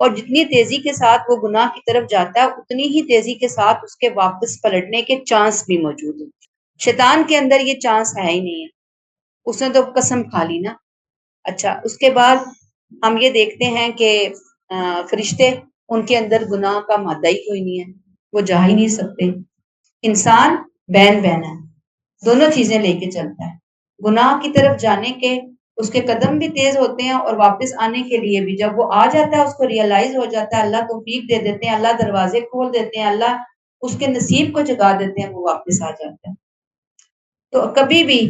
اور جتنی تیزی کے ساتھ وہ گناہ کی طرف جاتا ہے اتنی ہی تیزی کے ساتھ اس کے واپس پلٹنے کے چانس بھی موجود ہیں. شیطان کے اندر یہ چانس ہے ہی نہیں ہے، اس نے تو قسم کھا لی نا. اچھا، اس کے بعد ہم یہ دیکھتے ہیں کہ فرشتے، ان کے اندر گناہ کا مادہ ہی کوئی نہیں ہے، وہ جا ہی نہیں سکتے. انسان بین بین ہے، دونوں چیزیں لے کے چلتا ہے. گناہ کی طرف جانے کے اس کے قدم بھی تیز ہوتے ہیں، اور واپس آنے کے لیے بھی جب وہ آ جاتا ہے اس کو ریئلائز ہو جاتا ہے، اللہ توفیق دے دیتے ہیں، اللہ دروازے کھول دیتے ہیں، اللہ اس کے نصیب کو جگا دیتے ہیں، وہ واپس آ جاتا ہے. تو کبھی بھی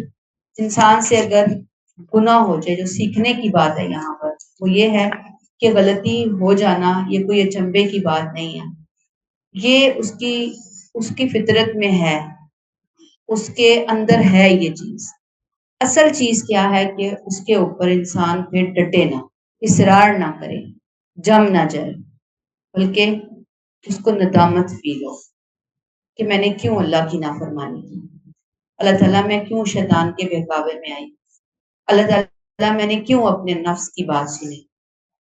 انسان سے اگر گناہ ہو جائے، جو سیکھنے کی بات ہے یہاں پر وہ یہ ہے کہ غلطی ہو جانا یہ کوئی اچنبے کی بات نہیں ہے، یہ اس کی فطرت میں ہے، اس کے اندر ہے یہ چیز. اصل چیز کیا ہے کہ اس کے اوپر انسان پھر ڈٹے نہ، اصرار نہ کرے، جم نہ جائے، بلکہ اس کو ندامت فیل ہو کہ میں نے کیوں اللہ کی نافرمانی کی، اللہ تعالیٰ میں کیوں شیطان کے بہکاوے میں آئی، اللہ تعالیٰ میں نے کیوں اپنے نفس کی بات سنی.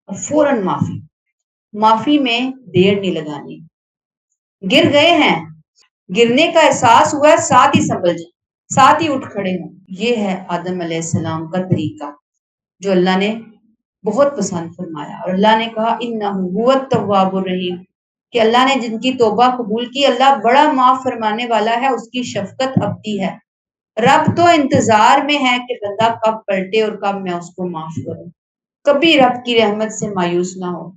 اور فوراً معافی میں دیر نہیں لگانی. گر گئے ہیں، گرنے کا احساس ہوا ہے، ساتھ ہی سنبھل جائیں، ساتھ ہی اٹھ کھڑے ہوں. یہ ہے آدم علیہ السلام کا طریقہ جو اللہ نے بہت پسند فرمایا. اور اللہ نے کہا انہ هو التواب الرحیم، کہ اللہ نے جن کی توبہ قبول کی، اللہ بڑا معاف فرمانے والا ہے، اس کی شفقت ابدی ہے. رب تو انتظار میں ہے کہ بندہ کب پلٹے اور کب میں اس کو معاف کروں. کبھی رب کی رحمت سے مایوس نہ ہو.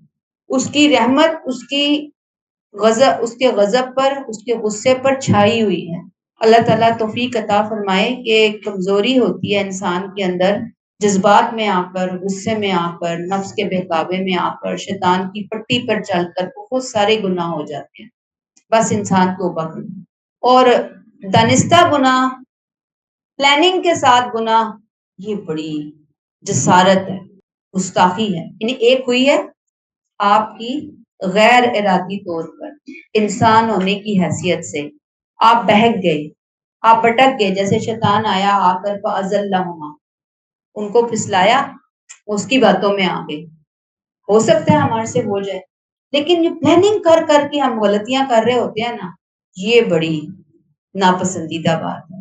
اس کی رحمت اس کے غضب پر، اس کے غصے پر چھائی ہوئی ہے. اللہ تعالیٰ توفیق عطا فرمائے کہ ایک کمزوری ہوتی ہے انسان کے اندر، جذبات میں آ کر، غصے میں آ کر، نفس کے بہکاوے میں آ کر، شیطان کی پٹی پر چل کر بہت سارے گناہ ہو جاتے ہیں. بس انسان توبہ کرے. اور دانستہ گناہ، پلاننگ کے ساتھ گناہ، یہ بڑی جسارت ہے، گستاخی ہے. یعنی ایک ہوئی ہے آپ کی غیر ارادی طور پر، انسان ہونے کی حیثیت سے آپ بہک گئے، آپ بھٹک گئے، جیسے شیطان آیا آ کر فَأَزَلَّهُمَا، ان کو پھسلایا، اس کی باتوں میں آ گئے. ہو سکتا ہے ہمارے سے ہو جائے، لیکن یہ پلاننگ کر کر کے ہم غلطیاں کر رہے ہوتے ہیں نا، یہ بڑی ناپسندیدہ بات ہے.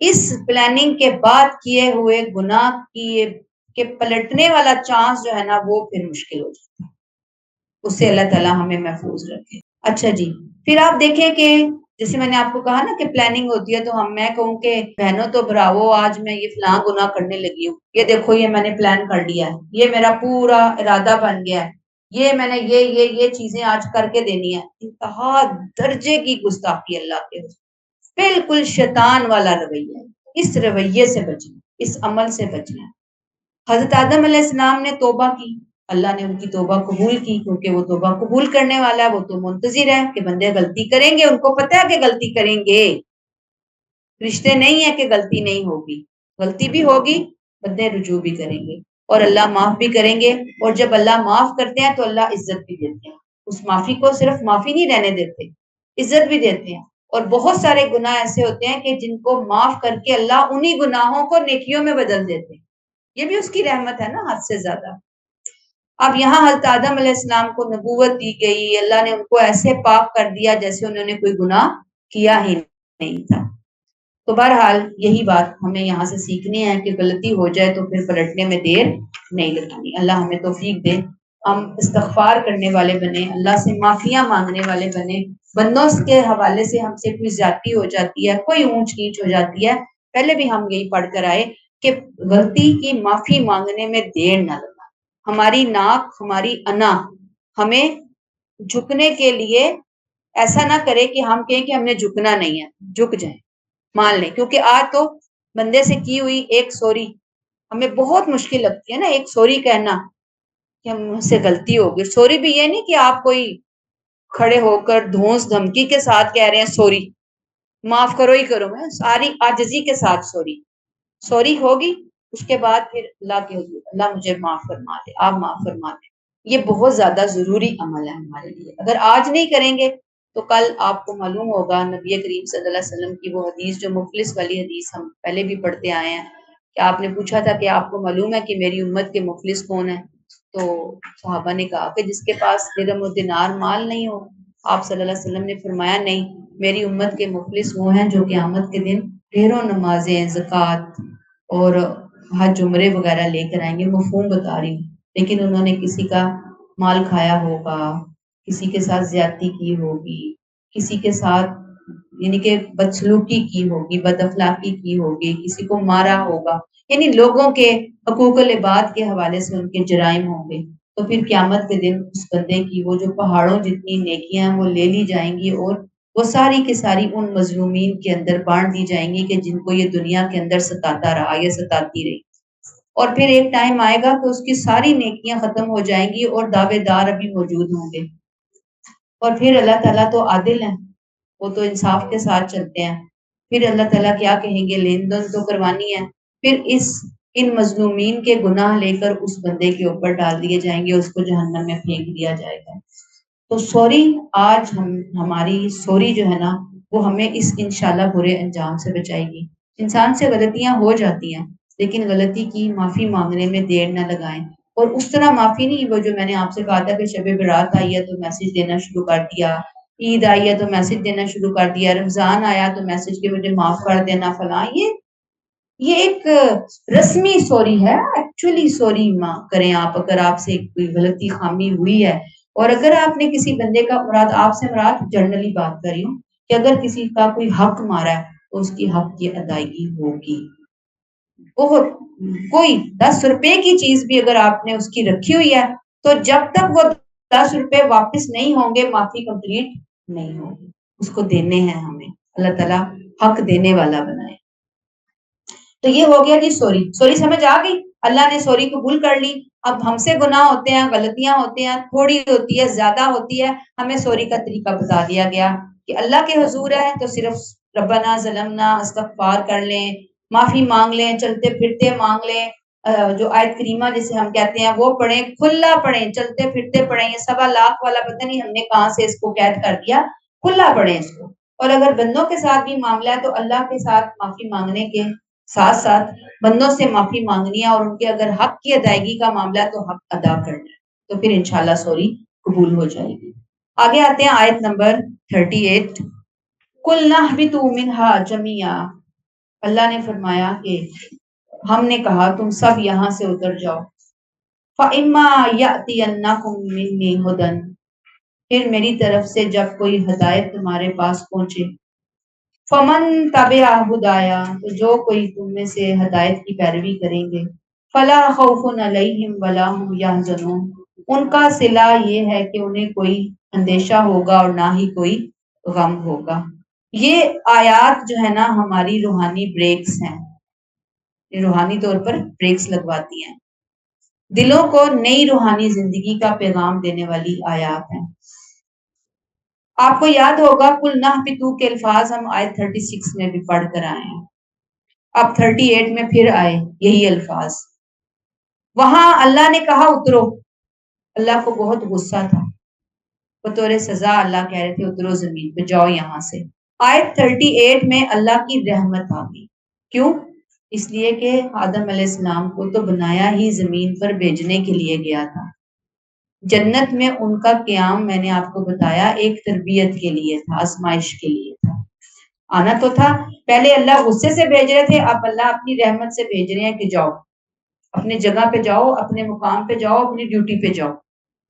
اس پلاننگ کے بعد کیے ہوئے گناہ کے پلٹنے والا چانس جو ہے نا وہ پھر مشکل ہو جاتا ہے. اس سے اللہ تعالیٰ ہمیں محفوظ رکھے. اچھا جی، پھر آپ دیکھیں کہ جیسے میں نے آپ کو کہا نا کہ پلاننگ ہوتی ہے، تو میں کہوں کہ بہنوں تو براوو، آج میں یہ فلاں گناہ کرنے لگی ہوں، یہ دیکھو یہ میں نے پلان کر لیا ہے، یہ میرا پورا ارادہ بن گیا ہے، یہ میں نے یہ چیزیں آج کر کے دینی ہے. انتہا درجے کی گستاخی اللہ کے، بالکل شیطان والا رویہ ہے. اس رویے سے بچنا، اس عمل سے بچنا. حضرت آدم علیہ السلام نے توبہ کی، اللہ نے ان کی توبہ قبول کی، کیونکہ وہ توبہ قبول کرنے والا ہے. وہ تو منتظر ہے کہ بندے غلطی کریں گے، ان کو پتہ ہے کہ غلطی کریں گے، رشتے نہیں ہے کہ غلطی نہیں ہوگی، غلطی بھی ہوگی، بندے رجوع بھی کریں گے، اور اللہ معاف بھی کریں گے. اور جب اللہ معاف کرتے ہیں تو اللہ عزت بھی دیتے ہیں. اس معافی کو صرف معافی نہیں رہنے دیتے، عزت بھی دیتے ہیں. اور بہت سارے گناہ ایسے ہوتے ہیں کہ جن کو معاف کر کے اللہ انہی گناہوں کو نیکیوں میں بدل دیتے ہیں. یہ بھی اس کی رحمت ہے نا، حد سے زیادہ. اب یہاں حضرت آدم علیہ السلام کو نبوت دی گئی، اللہ نے ان کو ایسے پاک کر دیا جیسے انہوں نے کوئی گناہ کیا ہی نہیں تھا. تو بہرحال یہی بات ہمیں یہاں سے سیکھنی ہے کہ غلطی ہو جائے تو پھر پلٹنے میں دیر نہیں لگانی. اللہ ہمیں توفیق دے، ہم استغفار کرنے والے بنے، اللہ سے معافیاں مانگنے والے بنے. بندوں کے حوالے سے ہم سے کوئی زیادتی ہو جاتی ہے، کوئی اونچ نیچ ہو جاتی ہے، پہلے بھی ہم یہی پڑھ کر آئے کہ غلطی کی معافی مانگنے میں دیر نہ لگا. ہماری ناک، ہماری انا ہمیں جھکنے کے لیے ایسا نہ کرے کہ ہم کہیں کہ ہم نے جھکنا نہیں ہے، جھک جائیں، مان لیں. کیونکہ آج تو بندے سے کی ہوئی ایک سوری ہمیں بہت مشکل لگتی ہے نا، ایک سوری کہنا کہ ہم سے غلطی ہو گئی. سوری بھی یہ نہیں کہ آپ کوئی کھڑے ہو کر دھونس دھمکی کے ساتھ کہہ رہے ہیں سوری، معاف کرو ہی کرو، میں ساری عاجزی کے ساتھ سوری ہوگی. اس کے بعد پھر اللہ کے حضور، اللہ مجھے معاف فرما دے، آپ معاف فرما دے. یہ بہت زیادہ ضروری عمل ہے ہمارے لیے. اگر آج نہیں کریں گے تو کل آپ کو معلوم ہوگا نبی کریم صلی اللہ علیہ وسلم کی وہ حدیث جو مفلس والی حدیث ہم پہلے بھی پڑھتے آئے ہیں، کہ آپ نے پوچھا تھا کہ آپ کو معلوم ہے کہ میری امت کے مفلس کون ہیں؟ تو صحابہ نے کہا کہ جس کے پاس درہم و دینار مال نہیں ہو، آپ صلی اللہ علیہ وسلم نے فرمایا نہیں، میری امت کے مفلس وہ ہیں جو قیامت کے دن ڈھیروں نمازیں، زکوٰۃ اور حج عمرے وغیرہ لے کر آئیں گے، مفہوم بتا رہی ہوں، لیکن انہوں نے کسی کا مال کھایا ہوگا، کسی کے ساتھ زیادتی کی ہوگی، کسی کے ساتھ یعنی کہ بدسلوکی کی ہوگی، بد اخلاقی کی ہوگی، کسی کو مارا ہوگا، یعنی لوگوں کے حقوق العباد کے حوالے سے ان کے جرائم ہوں گے، تو پھر قیامت کے دن اس بندے کی وہ جو پہاڑوں جتنی نیکیاں ہیں وہ لے لی جائیں گی اور وہ ساری کی ساری ان مظلومین کے اندر بانٹ دی جائیں گی کہ جن کو یہ دنیا کے اندر ستاتا رہا یا ستاتی رہی، اور پھر ایک ٹائم آئے گا کہ اس کی ساری نیکیاں ختم ہو جائیں گی اور دعوے دار ابھی موجود ہوں گے، اور پھر اللہ تعالیٰ تو عادل ہیں، وہ تو انصاف کے ساتھ چلتے ہیں، پھر اللہ تعالیٰ کیا کہیں گے، لین دین تو کروانی ہے، پھر ان مظلومین کے گناہ لے کر اس بندے کے اوپر ڈال دیے جائیں گے، اس کو جہنم میں پھینک دیا جائے گا۔ تو سوری، آج ہماری سوری جو ہے نا وہ ہمیں اس انشاءاللہ برے انجام سے بچائے گی۔ انسان سے غلطیاں ہو جاتی ہیں، لیکن غلطی کی معافی مانگنے میں دیر نہ لگائیں، اور اس طرح معافی نہیں وہ جو میں نے آپ سے کہا تھا کہ شب برات آئی ہے تو میسج دینا شروع کر دیا، عید آئی ہے تو میسج دینا شروع کر دیا، رمضان آیا تو میسج کے مجھے معاف کر دینا فلاں، یہ ایک رسمی سوری ہے، ایکچولی سوری کریں آپ اگر آپ سے کوئی غلطی خامی ہوئی ہے، اور اگر آپ نے کسی بندے کا مراد، آپ سے مراد جنرلی بات کر رہی ہوں کہ اگر کسی کا کوئی حق مارا ہے تو اس کی حق کی ادائیگی ہوگی، بہت کوئی 10 روپے کی چیز بھی اگر آپ نے اس کی رکھی ہوئی ہے تو جب تک وہ 10 روپے واپس نہیں ہوں گے معافی کمپلیٹ نہیں ہوگی، اس کو دینے ہیں ہمیں، اللہ تعالیٰ حق دینے والا بنائے۔ تو یہ ہو گیا جی سوری، سوری سمجھ آ گئی، اللہ نے سوری قبول کر لی، اب ہم سے گناہ ہوتے ہیں، غلطیاں ہوتی ہیں، تھوڑی ہوتی ہے، زیادہ ہوتی ہے، ہمیں سوری کا طریقہ بتا دیا گیا کہ اللہ کے حضور ہے تو صرف ربنا ظلمنا استغفار کر لیں، معافی مانگ لیں، چلتے پھرتے مانگ لیں، جو آیت کریمہ جسے ہم کہتے ہیں وہ پڑھیں، کھلا پڑھیں، چلتے پھرتے پڑھیں، یہ 1.25 والا پتہ نہیں ہم نے کہاں سے اس کو قید کر دیا، کھلا پڑھیں اس کو، اور اگر بندوں کے ساتھ بھی معاملہ ہے تو اللہ کے ساتھ معافی مانگنے کے ساتھ ساتھ بندوں سے معافی مانگنی ہے، اور ان کے اگر حق کی ادائیگی کا معاملہ ہے تو حق ادا کرنا ہے، تو پھر انشاءاللہ سوری قبول ہو جائے گی۔ آگے آتے ہیں آیت نمبر 38، قُلْ نَهْبِطُوا مِنْهَا جَمِيعًا، اللہ نے فرمایا کہ ہم نے کہا تم سب یہاں سے اتر جاؤ، فَإِمَّا يَأْتِيَنَّكُم مِّنِّي هُدًى، پھر میری طرف سے جب کوئی ہدایت تمہارے پاس پہنچے، فمن تبع ہدایا، تو جو کوئی تم میں سے ہدایت کی پیروی کریں گے، فلا خوف علیہم ولا هم یحزنون، ان کا صلہ یہ ہے کہ انہیں کوئی اندیشہ ہوگا اور نہ ہی کوئی غم ہوگا۔ یہ آیات جو ہے نا ہماری روحانی بریکس ہیں، یہ روحانی طور پر بریکس لگواتی ہیں، دلوں کو نئی روحانی زندگی کا پیغام دینے والی آیات ہیں۔ آپ کو یاد ہوگا قُلْ نَهْبِطُوا کے الفاظ ہم آیت 36 میں بھی پڑھ کر آئے ہیں، اب 38 میں پھر آئے یہی الفاظ، وہاں اللہ نے کہا اترو، اللہ کو بہت غصہ تھا، بطور سزا اللہ کہہ رہے تھے اترو زمین پہ، جاؤ یہاں سے۔ آیت 38 میں اللہ کی رحمت آ گئی، کیوں؟ اس لیے کہ آدم علیہ السلام کو تو بنایا ہی زمین پر بھیجنے کے لیے گیا تھا، جنت میں ان کا قیام میں نے آپ کو بتایا ایک تربیت کے لیے تھا، آزمائش کے لیے تھا، آنا تو تھا، پہلے اللہ غصے سے بھیج رہے تھے، اب اللہ اپنی رحمت سے بھیج رہے ہیں کہ جاؤ اپنے جگہ پہ جاؤ، اپنے مقام پہ جاؤ، اپنی ڈیوٹی پہ جاؤ۔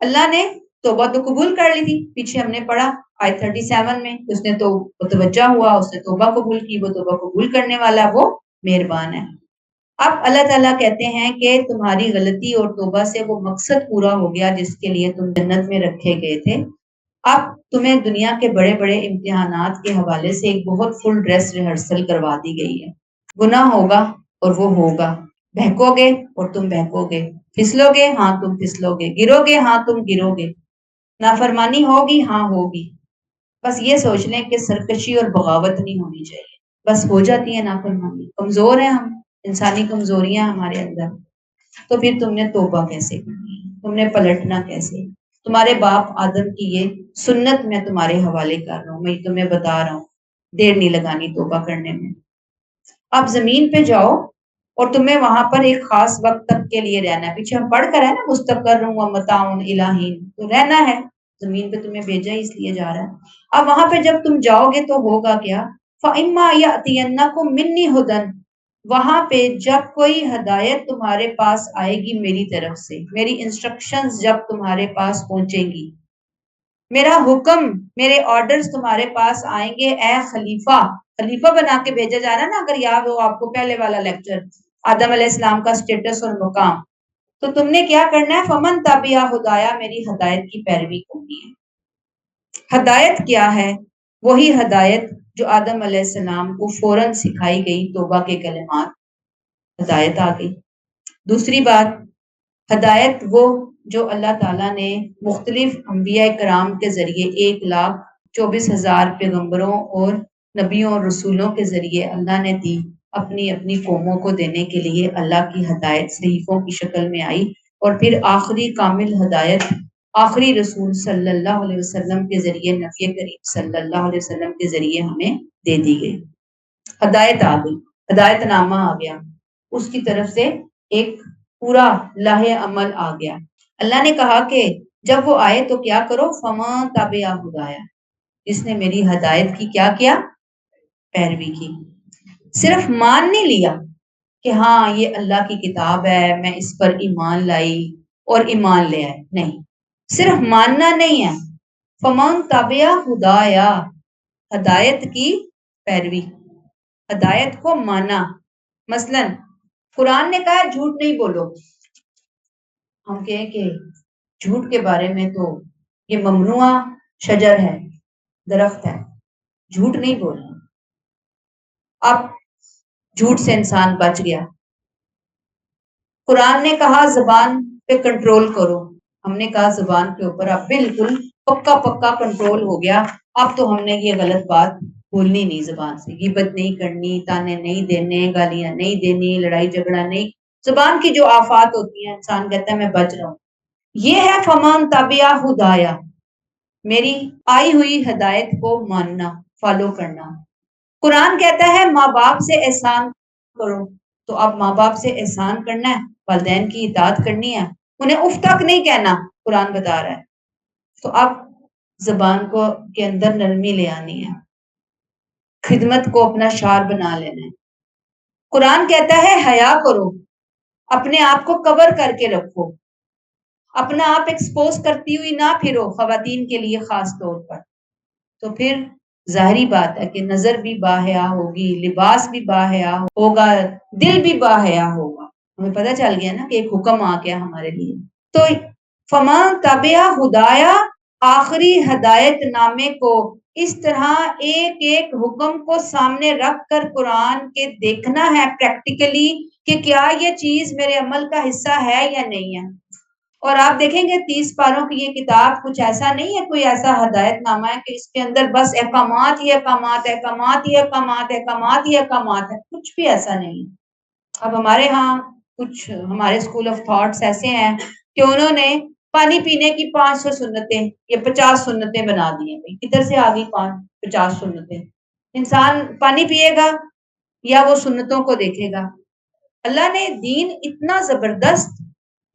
اللہ نے توبہ تو قبول کر لی تھی، پیچھے ہم نے پڑھا آیت 37 میں، اس نے تو متوجہ ہوا، اس نے توبہ قبول کی، وہ توبہ قبول کرنے والا وہ مہربان ہے۔ اب اللہ تعالیٰ کہتے ہیں کہ تمہاری غلطی اور توبہ سے وہ مقصد پورا ہو گیا جس کے لیے تم جنت میں رکھے گئے تھے، اب تمہیں دنیا کے بڑے بڑے امتحانات کے حوالے سے ایک بہت فل ڈریس ریہرسل کروا دی گئی ہے، گناہ ہوگا اور وہ ہوگا، بہکو گے اور تم بہکو گے، پھسلو گے ہاں تم پھسلو گے، گرو گے ہاں تم گرو گے، نافرمانی ہوگی ہاں ہوگی، بس یہ سوچ لیں کہ سرکشی اور بغاوت نہیں ہونی چاہیے، بس ہو جاتی ہے نافرمانی، کمزور ہیں ہم، انسانی کمزوریاں ہمارے اندر، تو پھر تم نے توبہ کیسے کرنی ہے، تم نے پلٹنا کیسے، تمہارے باپ آدم کی یہ سنت میں تمہارے حوالے کر رہا ہوں، میں تمہیں بتا رہا ہوں، دیر نہیں لگانی توبہ کرنے میں۔ اب زمین پہ جاؤ اور تمہیں وہاں پر ایک خاص وقت تک کے لیے رہنا ہے. پیچھے ہم پڑھ کر ہے نا مستقر و متاع الہین، تو رہنا ہے زمین پہ، تمہیں بھیجا ہی اس لیے جا رہا ہے. اب وہاں پہ جب تم جاؤ گے تو ہوگا کیا؟ فَإِمَّا يَأْتِيَنَّكُم مِّنِّي هُدًى، وہاں پہ جب کوئی ہدایت تمہارے پاس آئے گی میری طرف سے، میری انسٹرکشنز جب تمہارے پاس پہنچیں گی، میرا حکم، میرے آرڈرز تمہارے پاس آئیں گے اے خلیفہ. خلیفہ بنا کے بھیجا جا رہا ہے نا، اگر یاد ہو آپ کو پہلے والا لیکچر، آدم علیہ السلام کا سٹیٹس اور مقام. تو تم نے کیا کرنا ہے؟ فمن تبع ہدایا، میری ہدایت کی پیروی کرنی ہے. ہدایت کیا ہے؟ وہی ہدایت جو آدم علیہ السلام کو فوراً سکھائی گئی، توبہ کے کلمات، ہدایت آ گئی. دوسری بات، ہدایت وہ جو اللہ تعالیٰ نے مختلف انبیاء کرام کے ذریعے 1,24,000 پیغمبروں اور نبیوں اور رسولوں کے ذریعے اللہ نے دی، اپنی اپنی قوموں کو دینے کے لیے اللہ کی ہدایت صحیفوں کی شکل میں آئی، اور پھر آخری کامل ہدایت آخری رسول صلی اللہ علیہ وسلم کے ذریعے، نبی کریم صلی اللہ علیہ وسلم کے ذریعے ہمیں دے دی گئی. ہدایت آ گئی، ہدایت نامہ آ گیا، اس کی طرف سے ایک پورا لاہ عمل آ گیا. اللہ نے کہا کہ جب وہ آئے تو کیا کرو؟ فما تابع ہدایا، جس نے میری ہدایت کی کیا کیا؟ پیروی کی. صرف مان نہیں لیا کہ ہاں یہ اللہ کی کتاب ہے، میں اس پر ایمان لائی اور ایمان لے آئے، نہیں، صرف ماننا نہیں ہے. فمن تابع ہدایا، ہدایت کی پیروی، ہدایت کو مانا. مثلا قرآن نے کہا جھوٹ نہیں بولو، ہم کہیں کہ جھوٹ کے بارے میں تو یہ ممنوع شجر ہے، درخت ہے، جھوٹ نہیں بولنا. اب جھوٹ سے انسان بچ گیا. قرآن نے کہا زبان پہ کنٹرول کرو، ہم نے کہا زبان کے اوپر اب بالکل پکا پکا کنٹرول ہو گیا. اب تو ہم نے یہ غلط بات بولنی نہیں، زبان سے غیبت نہیں کرنی، تانے نہیں دینے، گالیاں نہیں دینی، لڑائی جھگڑا نہیں. زبان کی جو آفات ہوتی ہیں انسان کہتا ہے میں بچ رہا ہوں. یہ ہے فمان تابع ہدایا، میری آئی ہوئی ہدایت کو ماننا، فالو کرنا. قرآن کہتا ہے ماں باپ سے احسان کرو، تو اب ماں باپ سے احسان کرنا ہے، والدین کی اطاعت کرنی ہے، انہیں اف تک نہیں کہنا، قرآن بتا رہا ہے. تو اب زبان کو کے اندر نرمی لے آنی ہے، خدمت کو اپنا شعار بنا لینا ہے. قرآن کہتا ہے حیا کرو، اپنے آپ کو کور کر کے رکھو، اپنا آپ ایکسپوز کرتی ہوئی نہ پھرو، خواتین کے لیے خاص طور پر. تو پھر ظاہری بات ہے کہ نظر بھی باحیا ہوگی، لباس بھی باحیا ہوگا، دل بھی باحیا ہوگا. ہمیں پتہ چل گیا نا کہ ایک حکم آ گیا ہمارے لیے. تو فما تابع ہدایا، آخری ہدایت نامے کو اس طرح ایک ایک حکم کو سامنے رکھ کر قرآن کے دیکھنا ہے پریکٹیکلی کہ کیا یہ چیز میرے عمل کا حصہ ہے یا نہیں ہے. اور آپ دیکھیں گے 30 پاروں کی یہ کتاب کچھ ایسا نہیں ہے، کوئی ایسا ہدایت نامہ ہے کہ اس کے اندر بس احکامات ہی احکامات، احکامات ہی احکامات، احکامات ہی احکامات ہے، کچھ بھی ایسا نہیں. اب ہمارے ہاں کچھ ہمارے اسکول آف تھاٹس ایسے ہیں کہ انہوں نے پانی پینے کی 500 سنتیں یا 50 سنتیں بنا دی ہیں. کدھر سے آ گئی 50 سنتیں؟ انسان پانی پیے گا یا وہ سنتوں کو دیکھے گا؟ اللہ نے دین اتنا زبردست،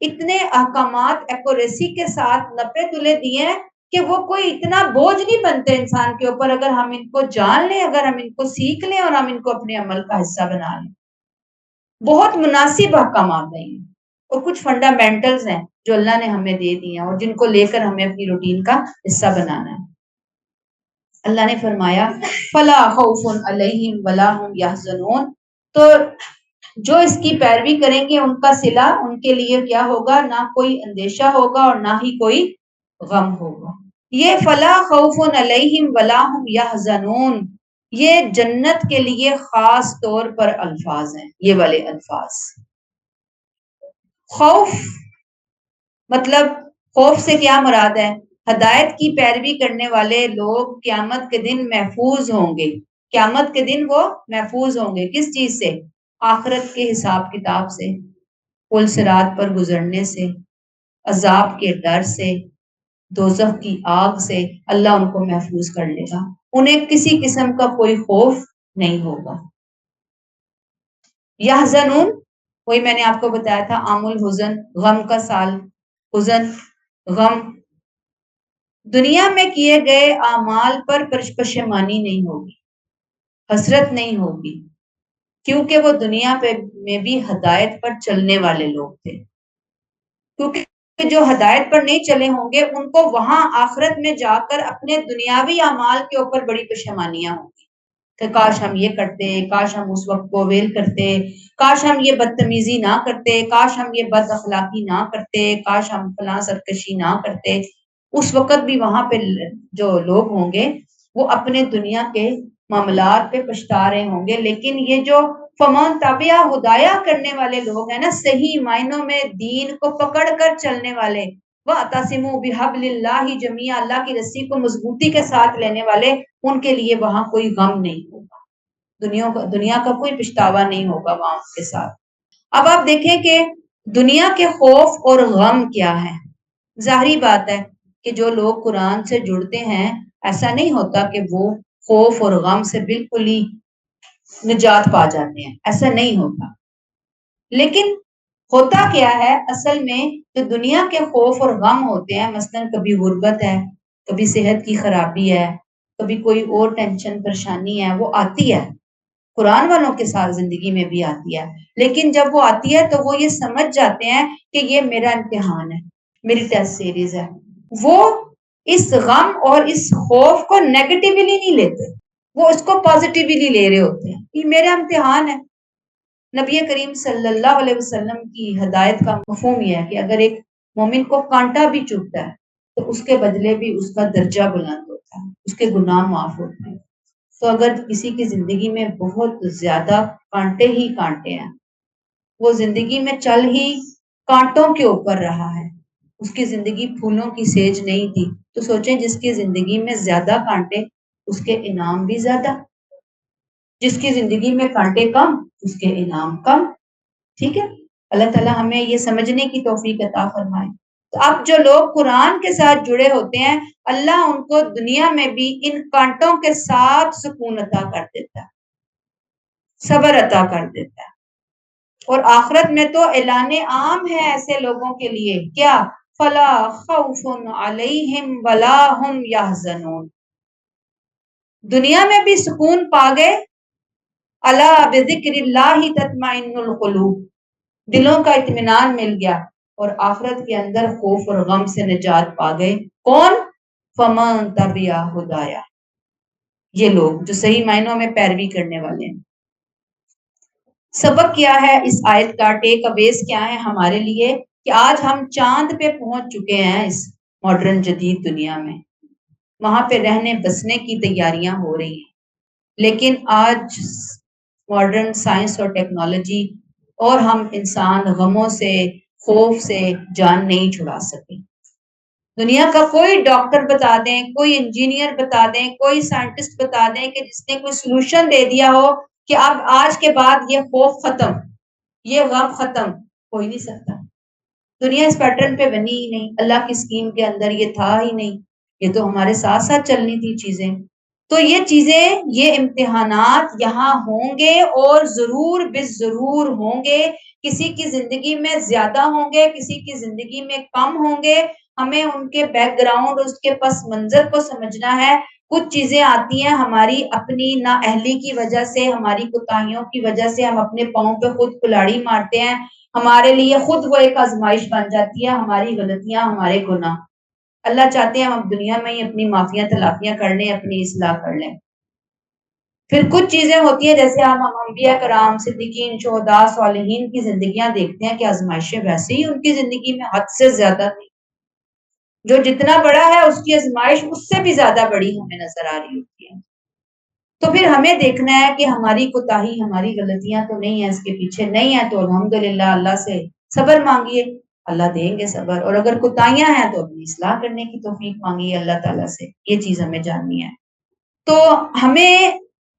اتنے احکامات ایکوریسی کے ساتھ نپے تلے دیے ہیں کہ وہ کوئی اتنا بوجھ نہیں بنتے انسان کے اوپر، اگر ہم ان کو جان لیں، اگر ہم ان کو سیکھ لیں اور ہم ان کو اپنے عمل کا حصہ بنا لیں. بہت مناسب احکامات ہیں اور کچھ فنڈامنٹلز ہیں جو اللہ نے ہمیں دے دی ہیں اور جن کو لے کر ہمیں اپنی روٹین کا حصہ بنانا ہے. اللہ نے فرمایا فلا خوف علیہم ولا هم یحزنون، تو جو اس کی پیروی کریں گے ان کا صلہ ان کے لیے کیا ہوگا؟ نہ کوئی اندیشہ ہوگا اور نہ ہی کوئی غم ہوگا. یہ فلا خوف علیہم ولا هم یحزنون، یہ جنت کے لیے خاص طور پر الفاظ ہیں. یہ والے الفاظ، خوف مطلب خوف سے کیا مراد ہے؟ ہدایت کی پیروی کرنے والے لوگ قیامت کے دن محفوظ ہوں گے. قیامت کے دن وہ محفوظ ہوں گے کس چیز سے؟ آخرت کے حساب کتاب سے، پل صراط پر گزرنے سے، عذاب کے ڈر سے، دوزخ کی آگ سے. اللہ ان کو محفوظ کر لے گا، انہیں کسی قسم کا کوئی خوف نہیں ہوگا. یحزنون وہی میں نے آپ کو بتایا تھا، عام الحزن، غم کا سال، حزن، غم. دنیا میں کیے گئے اعمال پر پشیمانی نہیں ہوگی، حسرت نہیں ہوگی، کیونکہ وہ دنیا پہ میں بھی ہدایت پر چلنے والے لوگ تھے. کیونکہ جو ہدایت پر نہیں چلے ہوں گے ان کو وہاں آخرت میں جا کر اپنے دنیاوی اعمال کے اوپر بڑی پشیمانیاں ہوں گی کہ کاش ہم یہ کرتے، کاش ہم اس وقت کو ویل کرتے، کاش ہم یہ بدتمیزی نہ کرتے، کاش ہم یہ بد اخلاقی نہ کرتے، کاش ہم فلاں سرکشی نہ کرتے. اس وقت بھی وہاں پہ جو لوگ ہوں گے وہ اپنے دنیا کے معاملات پہ پچھتا رہے ہوں گے. لیکن یہ جو فمن تبع ہدایہ کرنے والے لوگ ہیں نا، صحیح معنوں میں دین کو پکڑ کر چلنے والے، وَاعْتَصِمُوا بِحَبْلِ اللَّهِ جَمِيعًا، اللہ کی رسی کو مضبوطی کے ساتھ لینے والے، ان کے لیے وہاں کوئی غم نہیں ہوگا، دنیا کا کوئی پچھتاوا نہیں ہوگا وہاں ان کے ساتھ. اب آپ دیکھیں کہ دنیا کے خوف اور غم کیا ہے. ظاہری بات ہے کہ جو لوگ قرآن سے جڑتے ہیں ایسا نہیں ہوتا کہ وہ خوف اور غم سے بالکل ہی نجات پا جاتے ہیں، ایسا نہیں ہوتا. لیکن ہوتا کیا ہے اصل میں، جو دنیا کے خوف اور غم ہوتے ہیں، مثلا کبھی غربت ہے، کبھی صحت کی خرابی ہے، کبھی کوئی اور ٹینشن پریشانی ہے، وہ آتی ہے، قرآن والوں کے ساتھ زندگی میں بھی آتی ہے. لیکن جب وہ آتی ہے تو وہ یہ سمجھ جاتے ہیں کہ یہ میرا امتحان ہے، میری ٹیسٹ سیریز ہے. وہ اس غم اور اس خوف کو نیگیٹیولی نہیں لیتے، وہ اس کو پازیٹیولی لے رہے ہوتے ہیں، یہ میرا امتحان ہے. نبی کریم صلی اللہ علیہ وسلم کی ہدایت کا مفہوم یہ ہے کہ اگر ایک مومن کو کانٹا بھی چبھتا ہے تو اس کے بدلے بھی اس کا درجہ بلند ہوتا ہے، اس کے گناہ معاف ہوتے ہیں. تو اگر کسی کی زندگی میں بہت زیادہ کانٹے ہی کانٹے ہیں، وہ زندگی میں چل ہی کانٹوں کے اوپر رہا ہے، اس کی زندگی پھولوں کی سیج نہیں تھی، تو سوچیں جس کی زندگی میں زیادہ کانٹے اس کے انعام بھی زیادہ، جس کی زندگی میں کانٹے کم اس کے انعام کم. ٹھیک ہے، اللہ تعالیٰ ہمیں یہ سمجھنے کی توفیق عطا فرمائے. تو اب جو لوگ قرآن کے ساتھ جڑے ہوتے ہیں، اللہ ان کو دنیا میں بھی ان کانٹوں کے ساتھ سکون عطا کر دیتا ہے، صبر عطا کر دیتا ہے. اور آخرت میں تو اعلان عام ہے ایسے لوگوں کے لیے، کیا؟ فلا خوف علیہم ولا هم یحزنون. دنیا میں بھی سکون پا گئے، الا بذکر اللہ تطمئن القلوب، دلوں کا اطمینان مل گیا، اور آخرت کے اندر خوف اور غم سے نجات پا گئے. کون؟ فمن تبع ہدایا، یہ لوگ جو صحیح معنوں میں پیروی کرنے والے ہیں. سبق کیا ہے اس آیت کا، ٹیک اویز کیا ہے ہمارے لیے؟ کہ آج ہم چاند پہ پہنچ چکے ہیں اس ماڈرن جدید دنیا میں، وہاں پہ رہنے بسنے کی تیاریاں ہو رہی ہیں. لیکن آج ماڈرن سائنس اور ٹیکنالوجی اور ہم انسان غموں سے، خوف سے جان نہیں چھڑا سکے. دنیا کا کوئی ڈاکٹر بتا دیں، کوئی انجینئر بتا دیں، کوئی سائنٹسٹ بتا دیں کہ جس نے کوئی سلوشن دے دیا ہو کہ اب آج کے بعد یہ خوف ختم، یہ غم ختم، کوئی نہیں سکتا. دنیا اس پیٹرن پہ بنی ہی نہیں، اللہ کی اسکیم کے اندر یہ تھا ہی نہیں، یہ تو ہمارے ساتھ ساتھ چلنی تھی چیزیں. تو یہ چیزیں، یہ امتحانات یہاں ہوں گے اور ضرور ضرور ہوں گے. کسی کی زندگی میں زیادہ ہوں گے، کسی کی زندگی میں کم ہوں گے. ہمیں ان کے بیک گراؤنڈ، اس کے پس منظر کو سمجھنا ہے. کچھ چیزیں آتی ہیں ہماری اپنی نااہلی کی وجہ سے، ہماری کوتاہیوں کی وجہ سے، ہم اپنے پاؤں پہ خود کلاڑی مارتے ہیں، ہمارے لیے خود وہ ایک آزمائش بن جاتی ہے، ہماری غلطیاں، ہمارے گناہ. اللہ چاہتے ہیں ہم اب دنیا میں ہی اپنی معافیاں تلافیاں کر لیں، اپنی اصلاح کر لیں. پھر کچھ چیزیں ہوتی ہیں جیسے ہم انبیاء کرام، صدیقین، شہداء، صالحین کی زندگیاں دیکھتے ہیں کہ آزمائشیں ویسے ہی ان کی زندگی میں حد سے زیادہ تھی. جو جتنا بڑا ہے اس کی آزمائش اس سے بھی زیادہ بڑی ہمیں نظر آ رہی ہوتی ہے. تو پھر ہمیں دیکھنا ہے کہ ہماری کوتاہی، ہماری غلطیاں تو نہیں ہیں اس کے پیچھے، نہیں ہے تو الحمدللہ اللہ سے صبر مانگیے، اللہ دیں گے صبر. اور اگر کوتاہیاں ہیں تو اپنی اصلاح کرنے کی توفیق مانگیے اللہ تعالیٰ سے. یہ چیز ہمیں جاننی ہے. تو ہمیں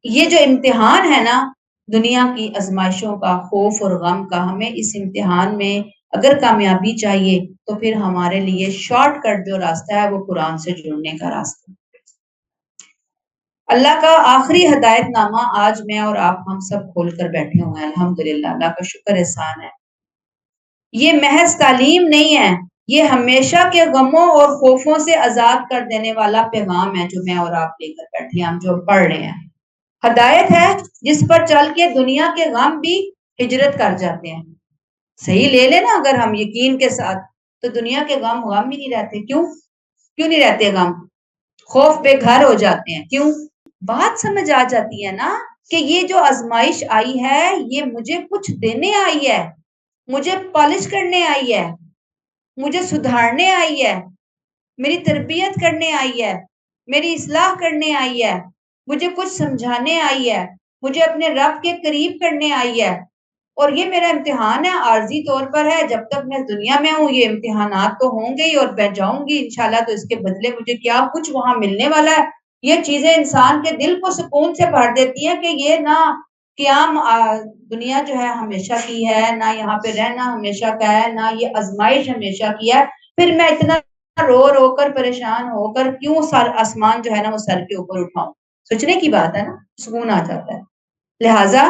یہ جو امتحان ہے نا دنیا کی آزمائشوں کا، خوف اور غم کا، ہمیں اس امتحان میں اگر کامیابی چاہیے تو پھر ہمارے لیے شارٹ کٹ جو راستہ ہے وہ قرآن سے جڑنے کا راستہ. اللہ کا آخری ہدایت نامہ آج میں اور آپ ہم سب کھول کر بیٹھے ہوئے ہیں، الحمدللہ، اللہ کا شکر احسان ہے۔ یہ محض تعلیم نہیں ہے، یہ ہمیشہ کے غموں اور خوفوں سے آزاد کر دینے والا پیغام ہے جو میں اور آپ لے کر بیٹھے ہیں، ہم جو پڑھ رہے ہیں۔ ہدایت ہے جس پر چل کے دنیا کے غم بھی ہجرت کر جاتے ہیں۔ صحیح لے لینا اگر ہم یقین کے ساتھ، تو دنیا کے غم غم ہی نہیں رہتے۔ کیوں نہیں رہتے غم؟ خوف بے گھر ہو جاتے ہیں۔ کیوں؟ بات سمجھ آ جاتی ہے نا کہ یہ جو آزمائش آئی ہے یہ مجھے کچھ دینے آئی ہے، مجھے پالش کرنے آئی ہے، مجھے سدھارنے آئی ہے، میری تربیت کرنے آئی ہے، میری اصلاح کرنے آئی ہے، مجھے کچھ سمجھانے آئی ہے، مجھے اپنے رب کے قریب کرنے آئی ہے۔ اور یہ میرا امتحان ہے، عارضی طور پر ہے، جب تک میں دنیا میں ہوں یہ امتحانات تو ہوں گے ہی، اور میں جاؤں گی انشاءاللہ تو اس کے بدلے مجھے کیا کچھ وہاں ملنے والا ہے۔ یہ چیزیں انسان کے دل کو سکون سے بھر دیتی ہیں کہ یہ نہ قیام دنیا جو ہے ہمیشہ کی ہے، نہ یہاں پہ رہنا ہمیشہ کا ہے، نہ یہ آزمائش ہمیشہ کی ہے۔ پھر میں اتنا رو رو کر پریشان ہو کر کیوں سر آسمان جو ہے نا وہ سر کے اوپر اٹھاؤں؟ سوچنے کی بات ہے نا، سکون آ جاتا ہے۔ لہٰذا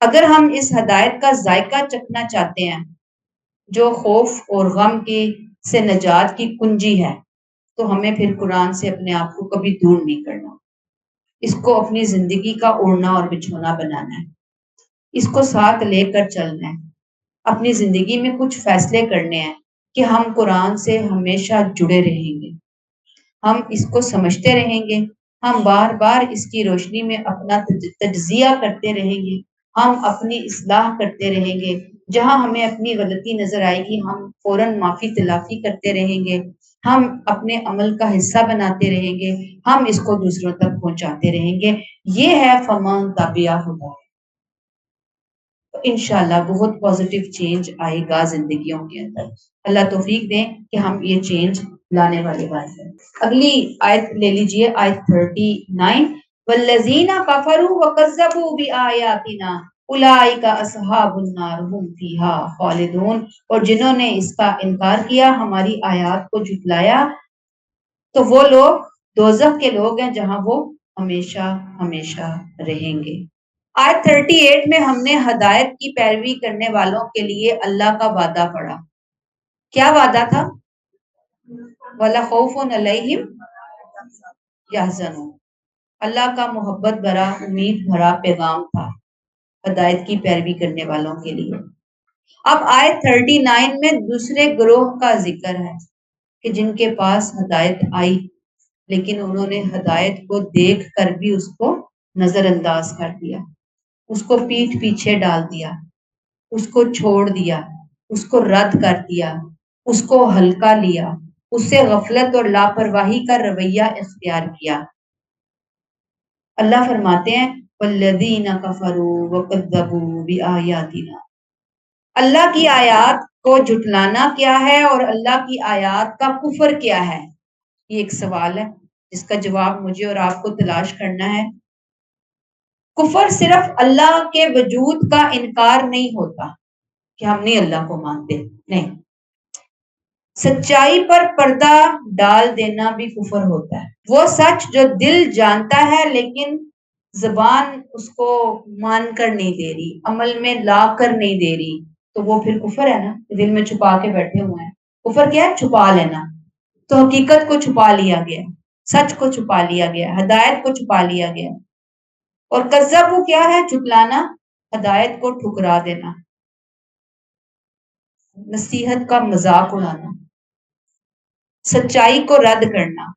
اگر ہم اس ہدایت کا ذائقہ چکھنا چاہتے ہیں جو خوف اور غم کی سے نجات کی کنجی ہے، تو ہمیں پھر قرآن سے اپنے آپ کو کبھی دور نہیں کرنا، اس کو اپنی زندگی کا اوڑھنا اور بچھونا بنانا ہے، اس کو ساتھ لے کر چلنا ہے۔ اپنی زندگی میں کچھ فیصلے کرنے ہیں کہ ہم قرآن سے ہمیشہ جڑے رہیں گے، ہم اس کو سمجھتے رہیں گے، ہم بار بار اس کی روشنی میں اپنا تجزیہ کرتے رہیں گے، ہم اپنی اصلاح کرتے رہیں گے، جہاں ہمیں اپنی غلطی نظر آئے گی ہم فوراً معافی تلافی کرتے رہیں گے، ہم اپنے عمل کا حصہ بناتے رہیں گے، ہم اس کو دوسروں تک پہنچاتے رہیں گے۔ یہ ہے فمان تابعہ ہدا، انشاءاللہ بہت پازیٹیو چینج آئے گا زندگیوں کے اندر۔ اللہ توفیق دیں کہ ہم یہ چینج لانے والے بات ہیں۔ اگلی آیت لے لیجئے، آیت 39، والذین کفروا وکذبوا بآیاتنا اولئک اصحاب النار هم فیہا خالدون، اور جنہوں نے اس کا انکار کیا، ہماری آیات کو جھٹلایا، تو وہ لوگ دوزخ کے لوگ ہیں جہاں وہ ہمیشہ ہمیشہ رہیں گے۔ آیت 38 میں ہم نے ہدایت کی پیروی کرنے والوں کے لیے اللہ کا وعدہ پڑھا۔ کیا وعدہ تھا؟ وَلَا خَوْفٌ عَلَيْهِمْ يَحْزَنُونَ، اللہ کا محبت بھرا، امید بھرا پیغام تھا ہدایت کی پیروی کرنے والوں کے لیے۔ اب آیت 39 میں دوسرے گروہ کا ذکر ہے کہ جن کے پاس ہدایت آئی لیکن انہوں نے ہدایت کو دیکھ کر بھی اس کو نظر انداز کر دیا، اس کو پیٹھ پیچھے ڈال دیا، اس کو چھوڑ دیا، اس کو رد کر دیا، اس کو ہلکا لیا، اس سے غفلت اور لاپرواہی کا رویہ اختیار کیا۔ اللہ فرماتے ہیں والذین کفروا وکذبوا بآیاتنا، اللہ کی آیات کو جھٹلانا کیا ہے اور اللہ کی آیات کا کفر کیا ہے؟ یہ ایک سوال ہے جس کا جواب مجھے اور آپ کو تلاش کرنا ہے۔ کفر صرف اللہ کے وجود کا انکار نہیں ہوتا کہ ہم نہیں اللہ کو مانتے، نہیں، سچائی پر پردہ ڈال دینا بھی کفر ہوتا ہے۔ وہ سچ جو دل جانتا ہے لیکن زبان اس کو مان کر نہیں دے رہی، عمل میں لا کر نہیں دے رہی، تو وہ پھر کفر ہے نا، دل میں چھپا کے بیٹھے ہوئے ہیں۔ کفر کیا ہے؟ چھپا لینا۔ تو حقیقت کو چھپا لیا گیا، سچ کو چھپا لیا گیا، ہدایت کو چھپا لیا گیا۔ اور کذب وہ کیا ہے؟ جھٹلانا، ہدایت کو ٹھکرا دینا، نصیحت کا مذاق اڑانا، سچائی کو رد کرنا،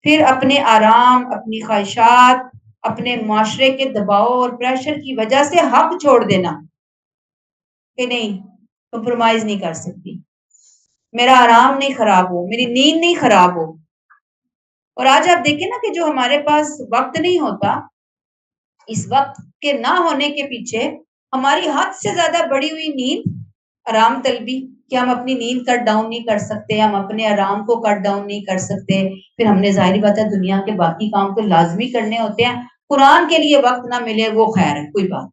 پھر اپنے آرام، اپنی خواہشات، اپنے معاشرے کے دباؤ اور پریشر کی وجہ سے حق چھوڑ دینا کہ نہیں، کمپرومائز نہیں کر سکتی، میرا آرام نہیں خراب ہو، میری نیند نہیں خراب ہو۔ اور آج آپ دیکھیں نا کہ جو ہمارے پاس وقت نہیں ہوتا، اس وقت کے نہ ہونے کے پیچھے ہماری حد سے زیادہ بڑی ہوئی نیند، آرام طلبی، کہ ہم اپنی نیند کٹ ڈاؤن نہیں کر سکتے، ہم اپنے آرام کو کٹ ڈاؤن نہیں کر سکتے، پھر ہم نے ظاہری بات ہے دنیا کے باقی کام تو لازمی کرنے ہوتے ہیں، قرآن کے لیے وقت نہ ملے وہ خیر ہے، کوئی بات،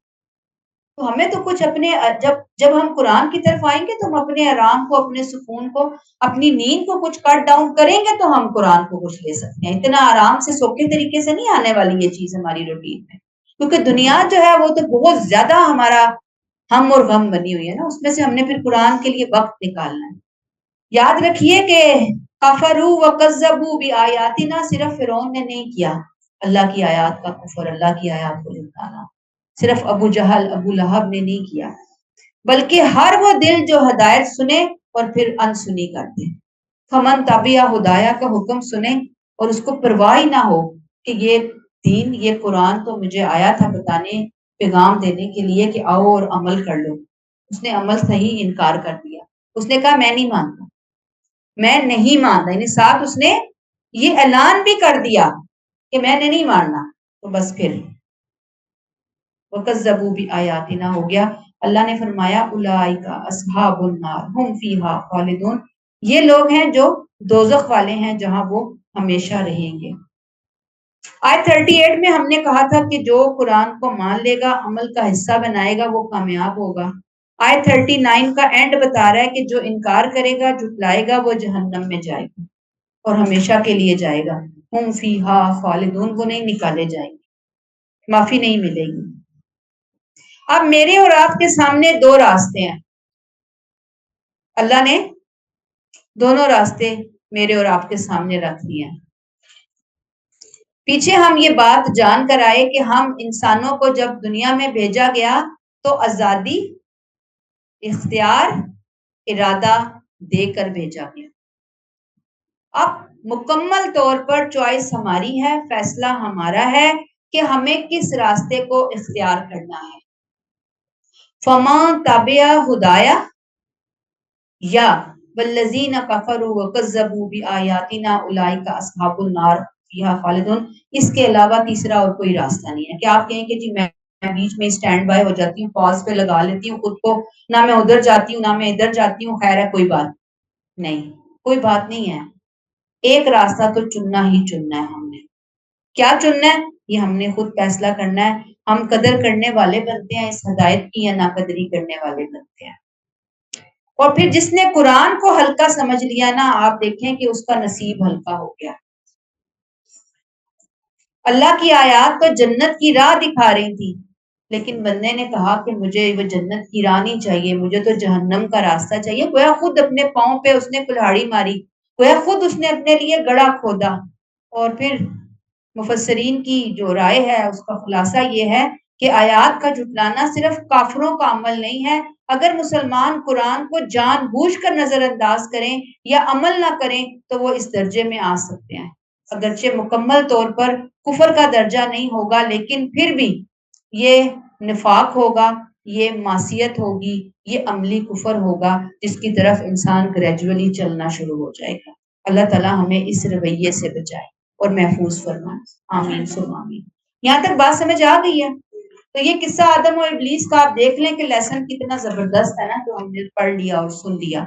تو ہمیں تو کچھ اپنے جب ہم قرآن کی طرف آئیں گے تو ہم اپنے آرام کو، اپنے سکون کو، اپنی نیند کو کچھ کٹ ڈاؤن کریں گے تو ہم قرآن کو کچھ لے سکتے ہیں. اتنا آرام سے سوکھے طریقے سے نہیں آنے والی یہ چیز ہماری روٹین میں، کیونکہ دنیا جو ہے وہ تو بہت زیادہ ہمارا ہم اور غم بنی ہوئی ہے نا، اس میں سے ہم نے پھر قرآن کے لیے وقت نکالنا ہے. یاد رکھیے کہ کفروا وکذبوا بآیاتنا صرف فرعون نے نہیں کیا اللہ کی آیات کا کفر، اللہ کی آیات کو جھٹلانا. صرف ابو جہل، ابو لہب نے نہیں کیا، بلکہ ہر وہ دل جو ہدایت سنے اور پھر انسنی کرتے. فمن تبع ہدایا کا حکم سنے اور اس کو پرواہ ہی نہ ہو کہ یہ دین، یہ قرآن تو مجھے آیا تھا بتانے، پیغام دینے کے لیے کہ آؤ اور عمل کر لو. اس نے عمل صحیح انکار کر دیا. اس نے کہا میں نہیں مانتا، میں نہیں مانتا، یعنی ساتھ اس نے یہ اعلان بھی کر دیا کہ میں نے نہیں ماننا. تو بس پھر وَكَذَّبُوا بِآيَاتِنَا ہو گیا. اللہ نے فرمایا اولئک اصحاب النار هم فیہا خالدون، یہ لوگ ہیں جو دوزخ والے ہیں جہاں وہ ہمیشہ رہیں گے. آیت 38 میں ہم نے کہا تھا کہ جو قرآن کو مان لے گا، عمل کا حصہ بنائے گا، وہ کامیاب ہوگا. آیت 39 کا اینڈ بتا رہا ہے کہ جو انکار کرے گا، جھٹلائے گا، وہ جہنم میں جائے گا اور ہمیشہ کے لیے جائے گا. ہم فیہا خالدون، وہ نہیں نکالے جائیں گے، معافی نہیں ملے گی. اب میرے اور آپ کے سامنے دو راستے ہیں. اللہ نے دونوں راستے میرے اور آپ کے سامنے رکھ دیے ہیں. پیچھے ہم یہ بات جان کر آئے کہ ہم انسانوں کو جب دنیا میں بھیجا گیا تو آزادی، اختیار، ارادہ دے کر بھیجا گیا. اب مکمل طور پر چوائس ہماری ہے، فیصلہ ہمارا ہے کہ ہمیں کس راستے کو اختیار کرنا ہے. فَمَن تَبِعَ ہدایا یا والذین کفروا وکذبوا بآیاتنا اولئک اصحاب النار فیہا خالدون. اس کے علاوہ تیسرا اور کوئی راستہ نہیں ہے کہ آپ کہیں کہ جی میں بیچ میں اسٹینڈ بائی ہو جاتی ہوں، پاز پہ لگا لیتی ہوں خود کو، نہ میں ادھر جاتی ہوں نہ میں ادھر جاتی ہوں، خیر ہے کوئی بات نہیں. کوئی بات نہیں ہے، ایک راستہ تو چننا ہی چننا ہے. ہم نے کیا چننا ہے یہ ہم نے خود فیصلہ کرنا ہے. ہم قدر کرنے والے بنتے ہیں اس ہدایت کی یا ناقدری کرنے والے بنتے ہیں. اور پھر جس نے قرآن کو ہلکا سمجھ لیا نا، آپ دیکھیں کہ اس کا نصیب ہلکا ہو گیا. اللہ کی آیات تو جنت کی راہ دکھا رہی تھی، لیکن بندے نے کہا کہ مجھے وہ جنت کی راہ نہیں چاہیے، مجھے تو جہنم کا راستہ چاہیے. گویا خود اپنے پاؤں پہ اس نے کلہاڑی ماری، گویا خود اس نے اپنے لیے گڑھا کھودا. اور پھر مفسرین کی جو رائے ہے اس کا خلاصہ یہ ہے کہ آیات کا جھٹلانا صرف کافروں کا عمل نہیں ہے. اگر مسلمان قرآن کو جان بوجھ کر نظر انداز کریں یا عمل نہ کریں تو وہ اس درجے میں آ سکتے ہیں. اگرچہ مکمل طور پر کفر کا درجہ نہیں ہوگا، لیکن پھر بھی یہ نفاق ہوگا، یہ معصیت ہوگی، یہ عملی کفر ہوگا جس کی طرف انسان گریجولی چلنا شروع ہو جائے گا. اللہ تعالیٰ ہمیں اس رویے سے بچائے اور محفوظ فرمائے. آمین ثم آمین. یہاں تک بات سمجھ آ گئی ہے؟ تو یہ قصہ آدم اور ابلیس کا آپ دیکھ لیں کہ لیسن کتنا زبردست ہے نا، جو ہم نے پڑھ لیا اور سن لیا.